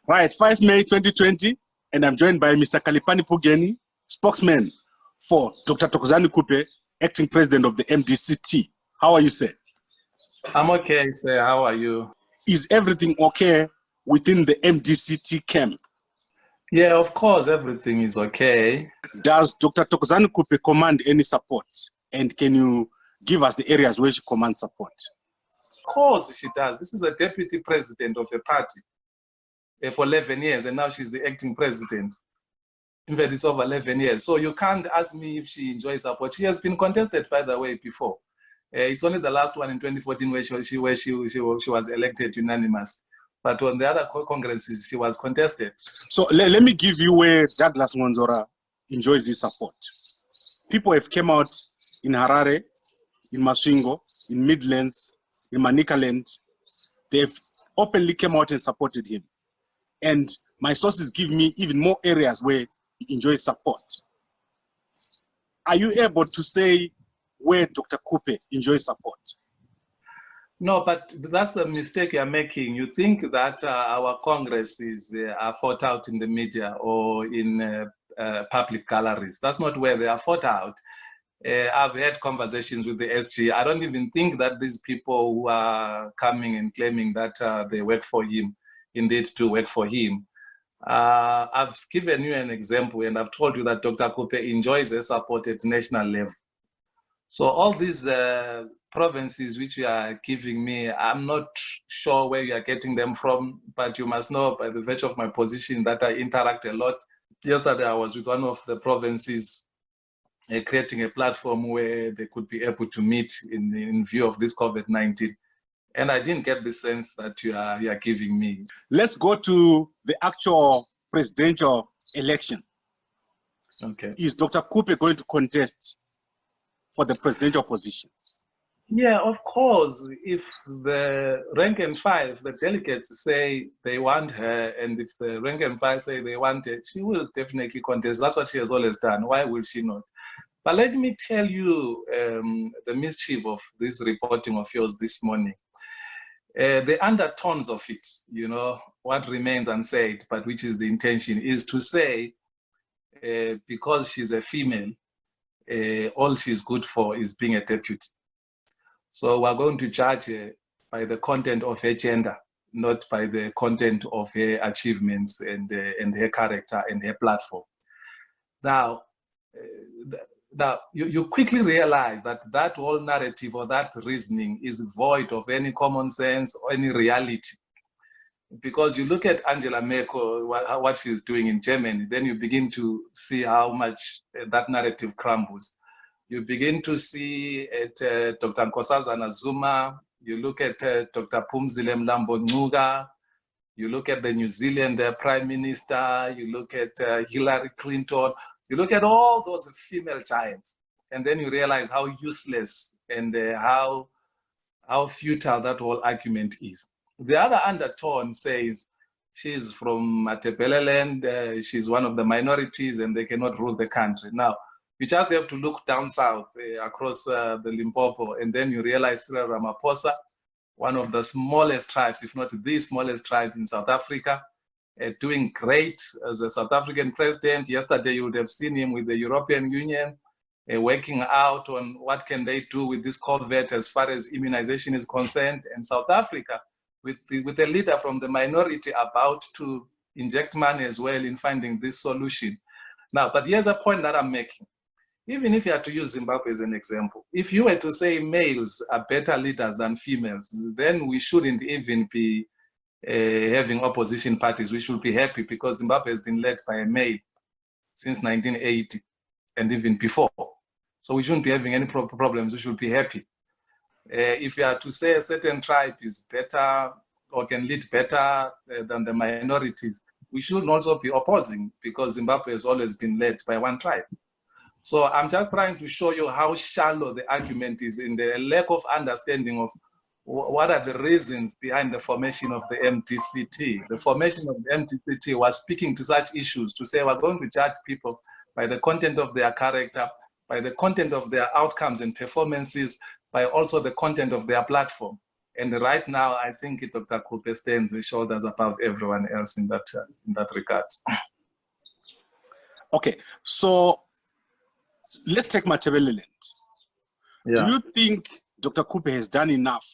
Right, 5 May 2020, and I'm joined by Mr. Khaliphani Phugeni, spokesman for Dr. Khuphe, acting president of the MDC. How are you, sir? I'm okay, sir. How are you? Is everything okay within the MDC camp? Yeah, of course, everything is okay. Does Dr. Khuphe command any support? And can you give us the areas where she commands support? Of course she does. This is a deputy president of a party for 11 years, and now she's the acting president. In fact, it's over 11 years. So you can't ask me if she enjoys support. She has been contested, by the way, before. It's only the last one in 2014 where she was elected unanimous. But on the other congresses, she was contested. So let me give you where Douglas Mwanzora enjoys this support. People have come out in Harare, in Masvingo, in Midlands, in Manicaland. They've openly come out and supported him. And my sources give me even more areas where he enjoys support. Are you able to say where Dr. Khuphe enjoys support? No, but that's the mistake you're making. You think that our congresses are fought out in the media or in public galleries. That's not where they are fought out. I've had conversations with the SG. I don't even think that these people who are coming and claiming that they work for him, indeed do work for him. I've given you an example, and I've told you that Dr. Khuphe enjoys a support at national level. So all these provinces which you are giving me, I'm not sure where you are getting them from, but you must know by the virtue of my position that I interact a lot. Yesterday, I was with one of the provinces creating a platform where they could be able to meet in view of this COVID-19. And I didn't get the sense that you are giving me. Let's go to the actual presidential election. Okay. Is Dr. Khuphe going to contest for the presidential position? Yeah, of course. If the rank and file, if the delegates say they want her, and if the rank and file say they want her, she will definitely contest. That's what she has always done. Why will she not? But let me tell you the mischief of this reporting of yours this morning. The undertones of it, you know, what remains unsaid, but which is the intention, is to say because she's a female, all she's good for is being a deputy. So we're going to judge her by the content of her gender, not by the content of her achievements and her character and her platform. Now you quickly realize that that whole narrative or that reasoning is void of any common sense or any reality. Because you look at Angela Merkel, what she's doing in Germany, then you begin to see how much that narrative crumbles. You begin to see at Dr. Nkosazana Zuma, you look at Dr. Phumzile Mlambo Ngcuka, you look at the New Zealand Prime Minister, you look at Hillary Clinton, you look at all those female giants, and then you realize how useless and how futile that whole argument is. The other undertone says she's from Matebeleland, she's one of the minorities and they cannot rule the country. Now, you just have to look down south across the Limpopo, and then you realize Cyril Ramaphosa, one of the smallest tribes, if not the smallest tribe in South Africa, doing great as a South African president. Yesterday, you would have seen him with the European Union, working out on what can they do with this COVID as far as immunization is concerned. And South Africa, with a leader from the minority about to inject money as well in finding this solution. Now, but here's a point that I'm making. Even if you had to use Zimbabwe as an example, if you were to say males are better leaders than females, then we shouldn't even be having opposition parties. We should be happy because Zimbabwe has been led by a male since 1980 and even before. So we shouldn't be having any problems. We should be happy. If you are to say a certain tribe is better or can lead better than the minorities, we should also be opposing because Zimbabwe has always been led by one tribe. So I'm just trying to show you how shallow the argument is in the lack of understanding of what are the reasons behind the formation of the MDCT. The formation of the MDCT was speaking to such issues to say we're going to judge people by the content of their character, by the content of their outcomes and performances, by also the content of their platform. And right now, I think Dr. Khuphe stands the shoulders above everyone else in that regard. Okay, so let's take Matabeleland. Yeah. Do you think Dr. Khuphe has done enough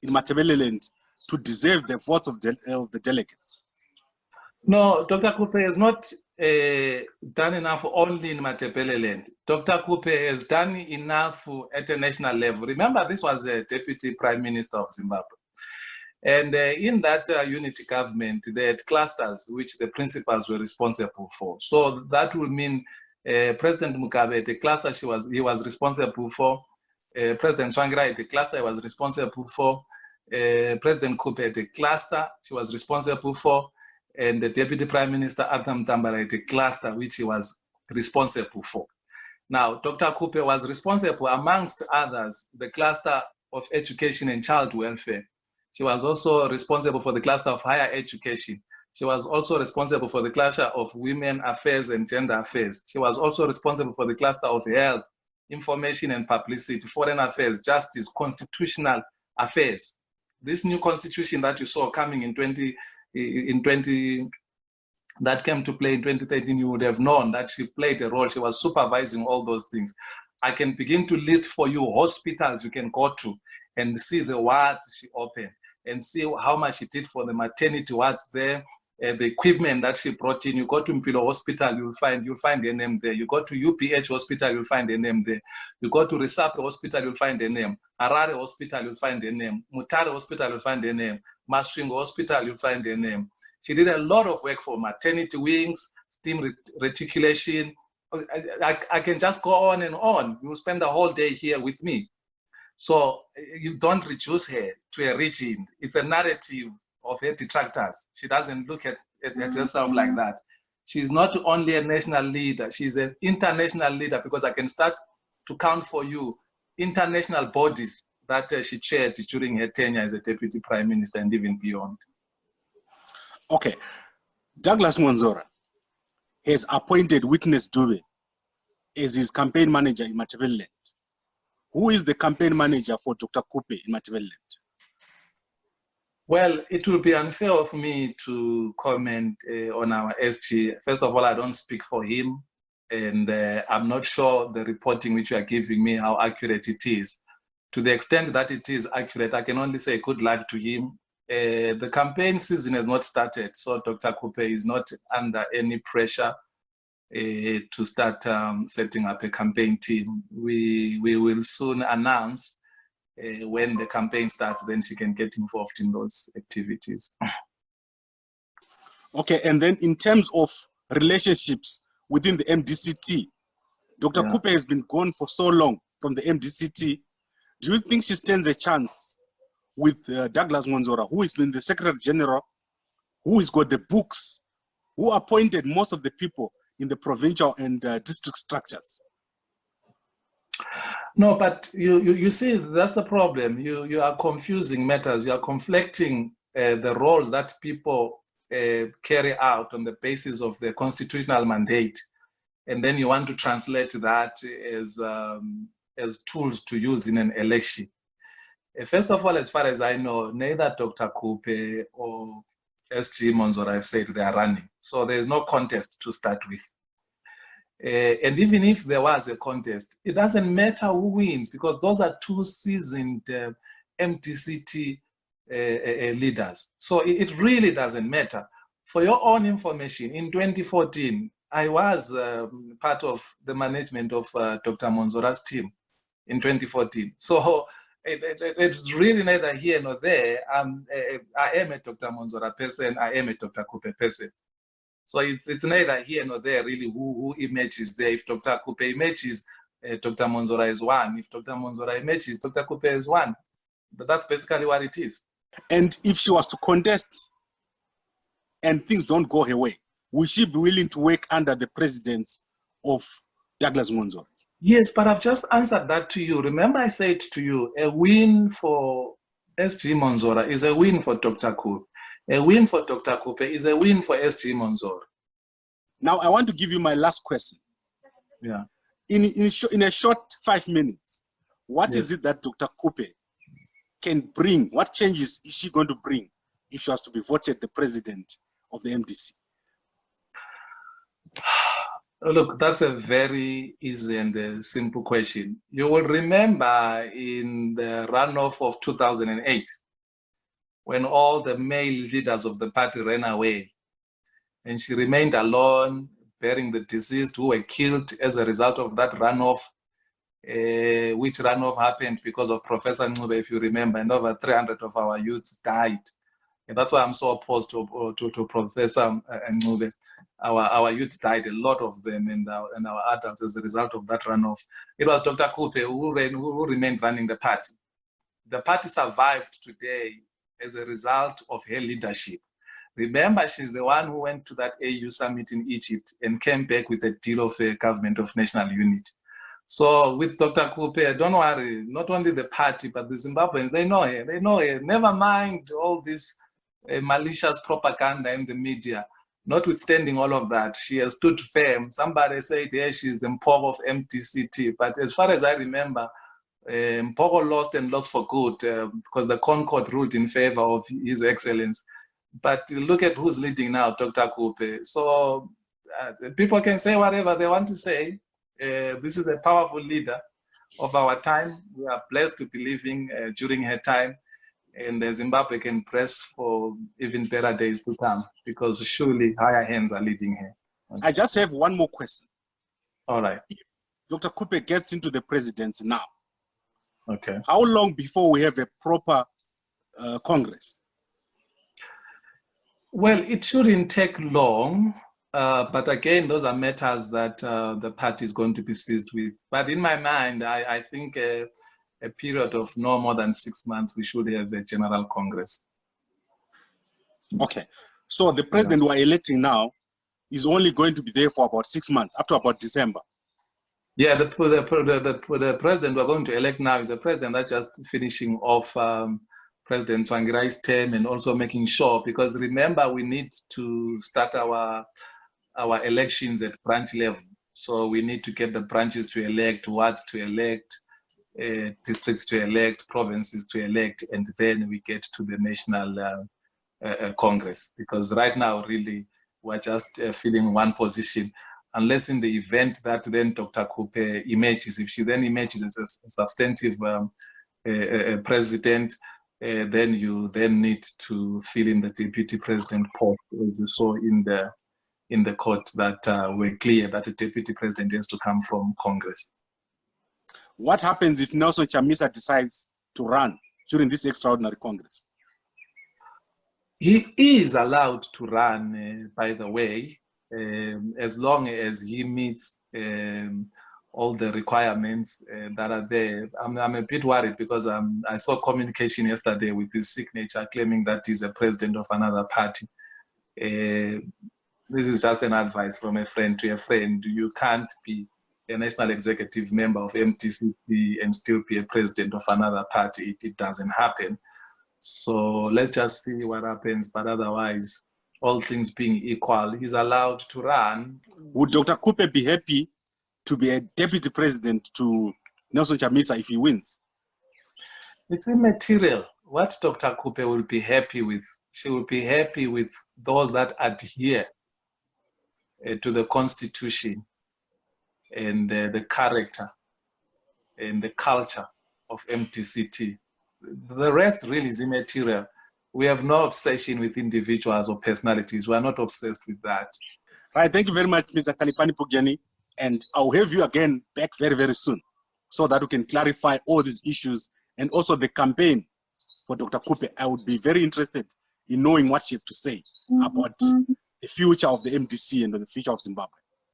in Matabeleland to deserve the votes of the delegates? No, Dr. Khuphe has not done enough only in Matabeleland. Dr. Khuphe has done enough at a national level. Remember, this was the Deputy Prime Minister of Zimbabwe. And in that unity government, they had clusters which the principals were responsible for. So that would mean President Mugabe, the cluster he was responsible for, President Tsvangirai, the cluster he was responsible for, President Khuphe, the cluster she was responsible for, and the Deputy Prime Minister Arthur Mutambara, the cluster which he was responsible for. Now, Dr. Khuphe was responsible, amongst others, the cluster of education and child welfare. She was also responsible for the cluster of higher education. She was also responsible for the cluster of women affairs and gender affairs. She was also responsible for the cluster of health, information and publicity, foreign affairs, justice, constitutional affairs. This new constitution that you saw coming that came to play in 2013, you would have known that she played a role. She was supervising all those things. I can begin to list for you hospitals you can go to and see the wards she opened and see how much she did for the maternity wards there, the equipment that she brought in. You go to Mpilo Hospital, you'll find a name there. You go to UPH Hospital, you'll find a name there. You go to Risape Hospital, you'll find a name. Harare Hospital, you'll find a name. Mutare Hospital, you'll find a name. Masvingo Hospital, you'll find a name. She did a lot of work for maternity wings, steam reticulation. I can just go on and on. You will spend the whole day here with me. So you don't reduce her to a regime. It's a narrative of her detractors. She doesn't look at herself like that. She's not only a national leader, she's an international leader, because I can start to count for you international bodies that she chaired during her tenure as a Deputy Prime Minister and even beyond. Okay, Douglas Mwanzora has appointed Witness Dube as his campaign manager in Matabeleland. Who is the campaign manager for Dr. Khuphe in Matabeleland? Well, it will be unfair of me to comment on our SG. First of all, I don't speak for him, and I'm not sure the reporting which you are giving me, how accurate it is. To the extent that it is accurate, I can only say good luck to him. The campaign season has not started, so Dr. Khuphe is not under any pressure to start setting up a campaign team. We will soon announce when the campaign starts, then she can get involved in those activities. Okay, and then in terms of relationships within the MDCT, Dr. Khuphe has been gone for so long from the MDCT. Do you think she stands a chance with Douglas Mwanzora, who has been the Secretary General, who has got the books, who appointed most of the people in the provincial and district structures? No, but you see, that's the problem. You are confusing matters. You are conflicting the roles that people carry out on the basis of the constitutional mandate, and then you want to translate that as tools to use in an election. First of all, as far as I know, neither Dr. Khuphe or SG Mwanzora have said they are running, so there is no contest to start with. And even if there was a contest, it doesn't matter who wins, because those are two seasoned MDCT leaders. So it really doesn't matter. For your own information, in 2014, I was part of the management of Dr. Mwanzora's team in 2014. So it's really neither here nor there. I am a Dr. Mwanzora person, I am a Dr. Khuphe person. So it's neither here nor there really who emerges there. If Dr. Khuphe emerges, Dr. Mwanzora is one. If Dr. Mwanzora emerges, Dr. Khuphe is one. But that's basically what it is. And if she was to contest and things don't go her way, will she be willing to work under the presidents of Douglas Mwanzora? Yes, but I've just answered that to you. Remember I said to you, a win for SG Mwanzora is a win for Dr. Khuphe. A win for Dr. Khuphe is a win for SG Mwanzora. Now, I want to give you my last question. Yeah. In a short 5 minutes, what is it that Dr. Khuphe can bring, what changes is she going to bring if she was to be voted the president of the MDC? Look, that's a very easy and simple question. You will remember in the runoff of 2008, when all the male leaders of the party ran away, and she remained alone, bearing the deceased who were killed as a result of that runoff, which runoff happened because of Professor Khuphe, if you remember, and over 300 of our youths died. And that's why I'm so opposed to Professor Khuphe. Our youths died, a lot of them, and our adults as a result of that runoff. It was Dr. Khuphe who remained running the party. The party survived today as a result of her leadership. Remember, she's the one who went to that AU summit in Egypt and came back with a deal of a government of national unity. So with Dr. Khuphe, don't worry, not only the party, but the Zimbabweans, they know her. They know her. Never mind all this malicious propaganda in the media. Notwithstanding all of that, she has stood firm. Somebody said, yeah, she's the Mpogo of MTCT. But as far as I remember, Mpogo lost and lost for good because the Concord ruled in favor of His Excellence. But look at who's leading now, Dr. Khuphe. So people can say whatever they want to say. This is a powerful leader of our time. We are blessed to be living during her time. And Zimbabwe can press for even better days to come because surely higher hands are leading her. Okay. I just have one more question. All right. If Dr. Khuphe gets into the presidency now, okay, how long before we have a proper Congress? Well, it shouldn't take long. But again, those are matters that the party is going to be seized with. But in my mind, I think a period of no more than 6 months, we should have a general Congress. Okay. So the president we're electing now is only going to be there for about 6 months, up to about December. Yeah, the president we're going to elect now is a president that's just finishing off President Tsvangirai's term and also making sure, because remember, we need to start our elections at branch level. So we need to get the branches to elect, wards to elect, districts to elect, provinces to elect, and then we get to the national Congress. Because right now, really, we're just filling one position. Unless in the event that then Dr. Khuphe emerges, if she then emerges as a substantive president, then you then need to fill in the deputy president post, as you saw in the court that were clear that the deputy president has to come from Congress. What happens if Nelson Chamisa decides to run during this extraordinary Congress? He is allowed to run, by the way, as long as he meets all the requirements that are there. I'm a bit worried because I saw communication yesterday with his signature claiming that he's a president of another party. This is just an advice from a friend to a friend. You can't be a national executive member of MDC and still be a president of another party. It doesn't happen. So let's just see what happens. But otherwise, all things being equal, he's allowed to run. Would Dr. Khuphe be happy to be a deputy president to Nelson Chamisa if he wins? It's immaterial. What Dr. Khuphe will be happy with, she will be happy with those that adhere to the constitution and the character and the culture of MTCT. The rest really is immaterial. We have no obsession with individuals or personalities. We are not obsessed with that. Right. Thank you very much, Mr. Khaliphani Phugeni. And I'll have you again back very, very soon so that we can clarify all these issues and also the campaign for Dr. Khuphe. I would be very interested in knowing what she has to say about the future of the MDC and the future of Zimbabwe.